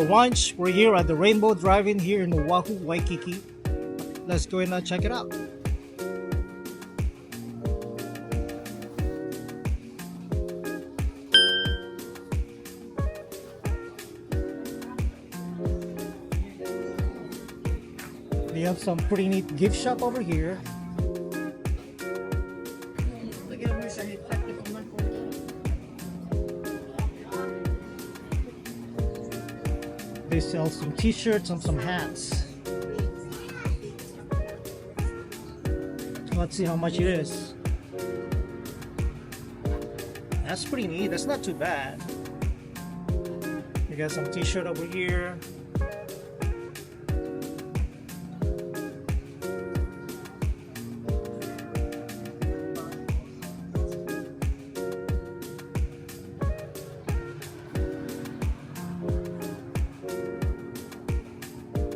lunch. We're here at the Rainbow Drive-In here in Oahu, Waikiki. Let's go and check it out. We have some pretty neat gift shop over here. They sell some t-shirts and some hats. Let's see how much it is. That's pretty neat. That's not too bad. We got some t-shirt over here.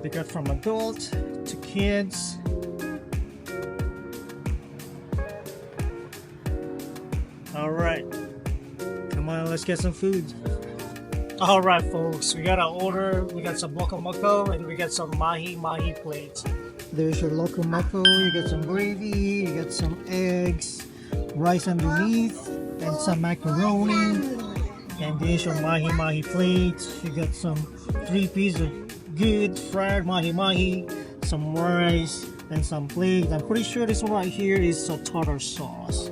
They got from adult to kids. Alright, come on, let's get some food. Alright folks, we got our order. We got some Loco Moco and we got some mahi plates. There's your Loco Moco, you get some gravy, you get some eggs, rice underneath, and some macaroni. And there's your mahi plates. You got some 3 pieces of good fried mahi, some rice, and some plates. I'm pretty sure this one right here is a tartar sauce.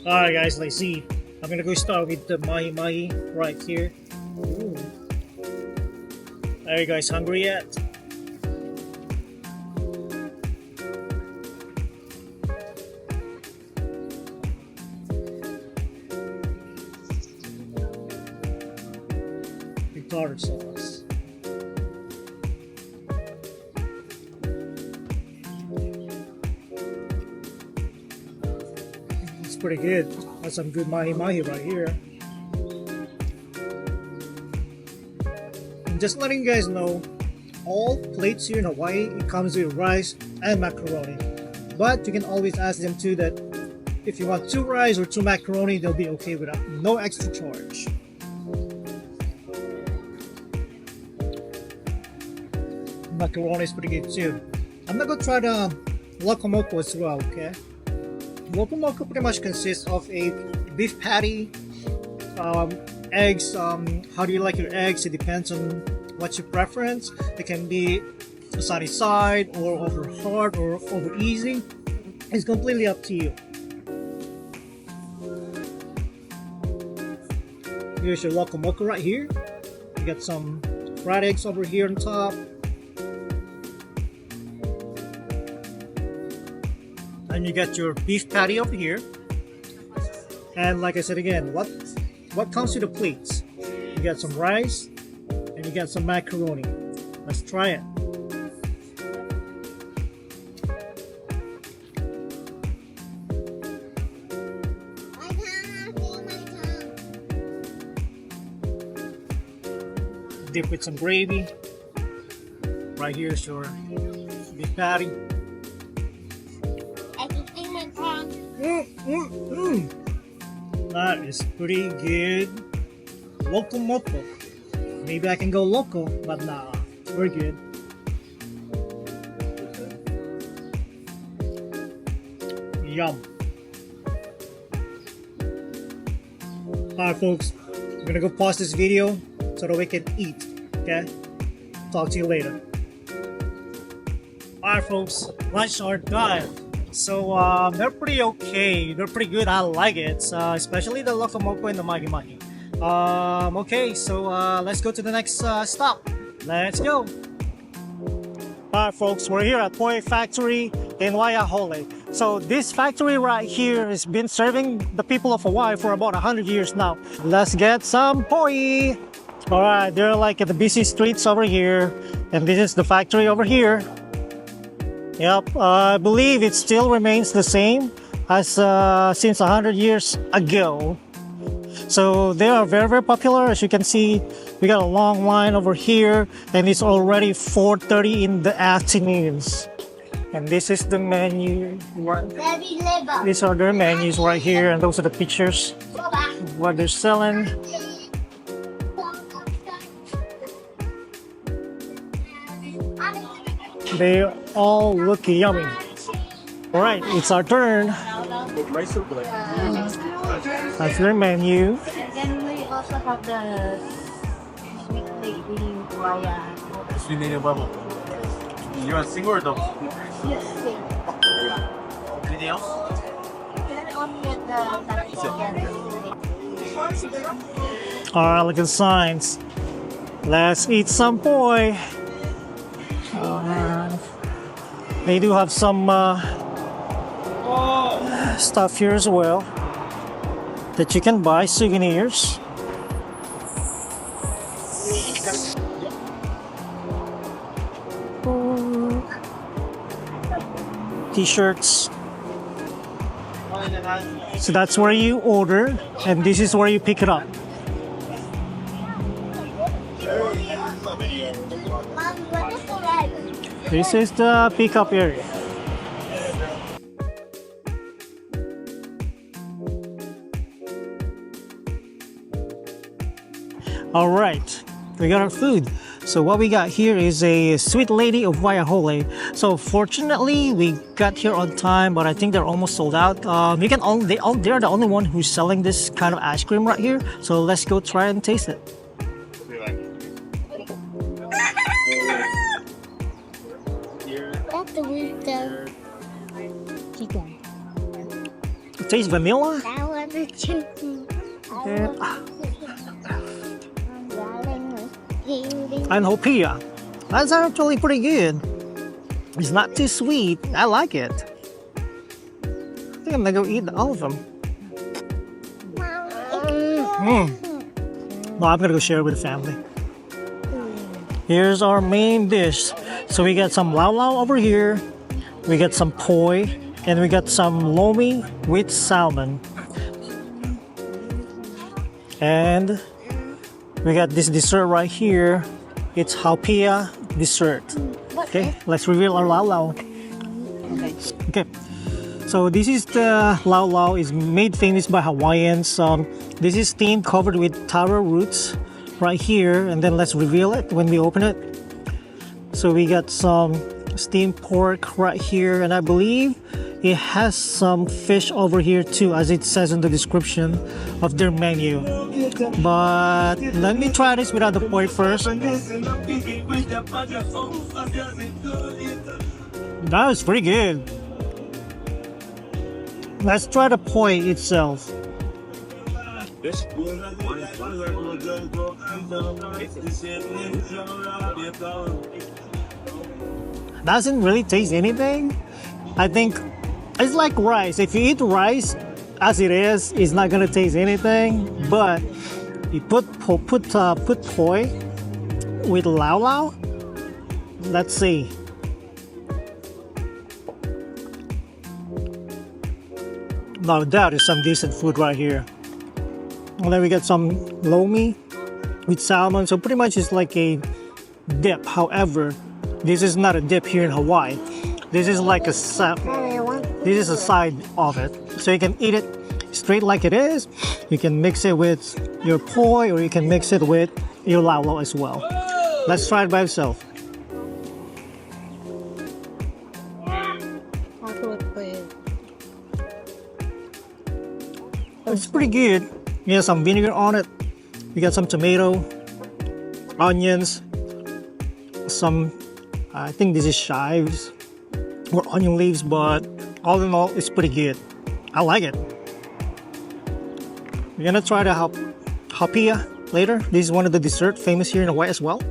Alright guys, let's see. I'm gonna go start with the mahi right here. Ooh. Are you guys hungry yet? The tartar sauce. Pretty good. That's some good mahi right here. And just letting you guys know, all plates here in Hawaii, it comes with rice and macaroni. But you can always ask them too that if you want 2 rice or 2 macaroni, they'll be okay with that. No extra charge. Macaroni is pretty good too. I'm not gonna try the Loco Moco as well, okay? Loco Moco pretty much consists of a beef patty, eggs. How do you like your eggs? It depends on what's your preference. It can be a sunny side or over hard or over easy. It's completely up to you. Here's your Loco Moco right here. You got some fried eggs over here on top. And you got your beef patty over here. And like I said again, what comes with the plates? You got some rice and you got some macaroni. Let's try it. Dip with some gravy. Right here's your beef patty. That is pretty good. Loco Moco. Maybe I can go loco, but nah, we're good. Yum. Alright folks, I'm gonna go pause this video so that we can eat, okay? Talk to you later. Alright folks, lunch are done. So they're pretty okay. They're pretty good. I like it, especially the Loco Moco and the mahi. Okay, so let's go to the next stop. Let's go. Alright folks, we're here at Poi Factory in Waiahole. So this factory right here has been serving the people of Hawaii for about 100 years now. Let's get some poi. Alright, they're like at the busy streets over here, and this is the factory over here. Yep, I believe it still remains the same as since 100 years ago. So they are very, very popular. As you can see, we got a long line over here, and it's already 4:30 in the afternoons. And this is the menu. These are their menus right here, and those are the pictures what they're selling. They all look yummy. All right, it's our turn. That's their menu. And then we also have the sweet lady Hawaiian. Sweet native bubble. You want single or double? Yes, Anything else? can only get the chicken. All right, look at the signs. Let's eat some poi. They do have some stuff here as well that you can buy, souvenirs. T-shirts. So that's where you order, and this is where you pick it up. This is the pickup area. All right, we got our food. So what we got here is a Sweet Lady of Waiahole. So fortunately, we got here on time, but I think they're almost sold out. They're the only one who's selling this kind of ice cream right here. So let's go try and taste it. That's the weird chicken. It tastes vanilla. That was the chicken. And hopia. That's actually pretty good. It's not too sweet. I like it. I think I'm gonna go eat all of them. Well, I'm gonna go share it with the family. Here's our main dish. So we got some laulau over here. We got some poi, and we got some lomi with salmon. And we got this dessert right here. It's hopia dessert. Okay, let's reveal our laulau. Okay, so this is the laulau. Is made famous by Hawaiians. This is steamed covered with taro roots right here, and then let's reveal it when we open it. So we got some steamed pork right here, and I believe it has some fish over here too, as it says in the description of their menu. But let me try this without the poi first. That is pretty good. Let's try the poi itself. Doesn't really taste anything. I think it's like rice. If you eat rice as it is, it's not gonna taste anything. But you put poi with laulau. Let's see. Now that is some decent food right here. And then we got some lomi with salmon. So pretty much it's like a dip. However, this is not a dip here in Hawaii. This is like a side of it. So you can eat it straight like it is. You can mix it with your poi, or you can mix it with your laulau as well. Let's try it by itself. It's pretty good. You have some vinegar on it. You got some tomato, onions, some, I think this is chives or onion leaves, but all in all, it's pretty good. I like it. We're gonna try the hopia later. This is one of the dessert famous here in Hawaii as well.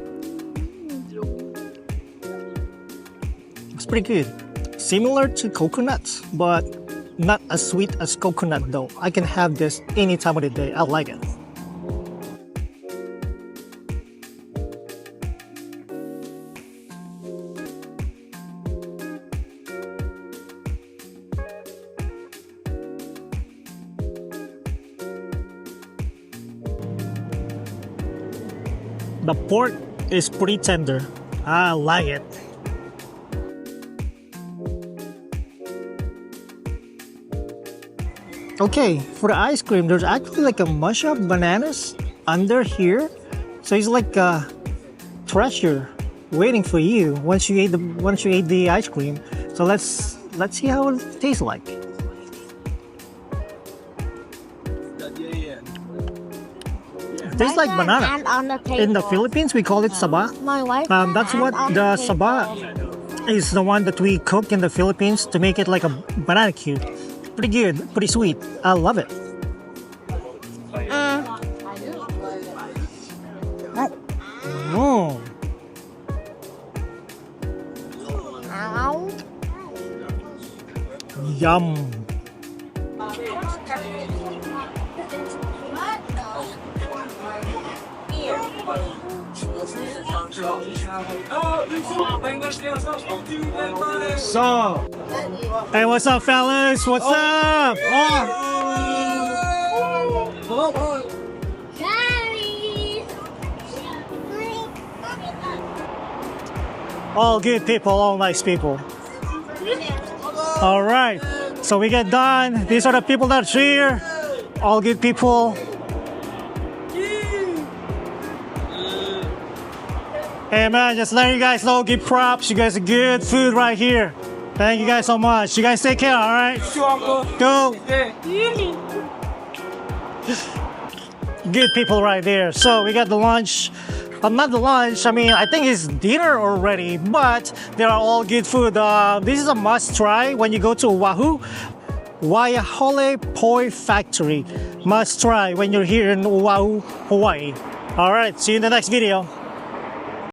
It's pretty good. Similar to coconuts, but not as sweet as coconut though. I can have this any time of the day. I like it. The pork is pretty tender. I like it. Okay, for the ice cream, there's actually like a mush of bananas under here. So it's like a treasure waiting for you once you ate the ice cream. So let's see how it tastes like. It tastes like banana. And on the table. In the Philippines, we call it saba. My wife. That's what the saba is, the one that we cook in the Philippines to make it like a banana cube. Pretty good, pretty sweet. I love it. Mm. Yum. So, hey, what's up, fellas? What's up? All good people, all nice people. All right, so we get done. These are the people that are here. All good people. Hey man, just letting you guys know, give props. You guys are good. Food right here. Thank you guys so much. You guys take care, all right? Go. Good people right there. So we got the lunch. Not the lunch, I mean, I think it's dinner already, but they are all good food. This is a must try when you go to Oahu. Waiahole Poi Factory. Must try when you're here in Oahu, Hawaii. All right, see you in the next video.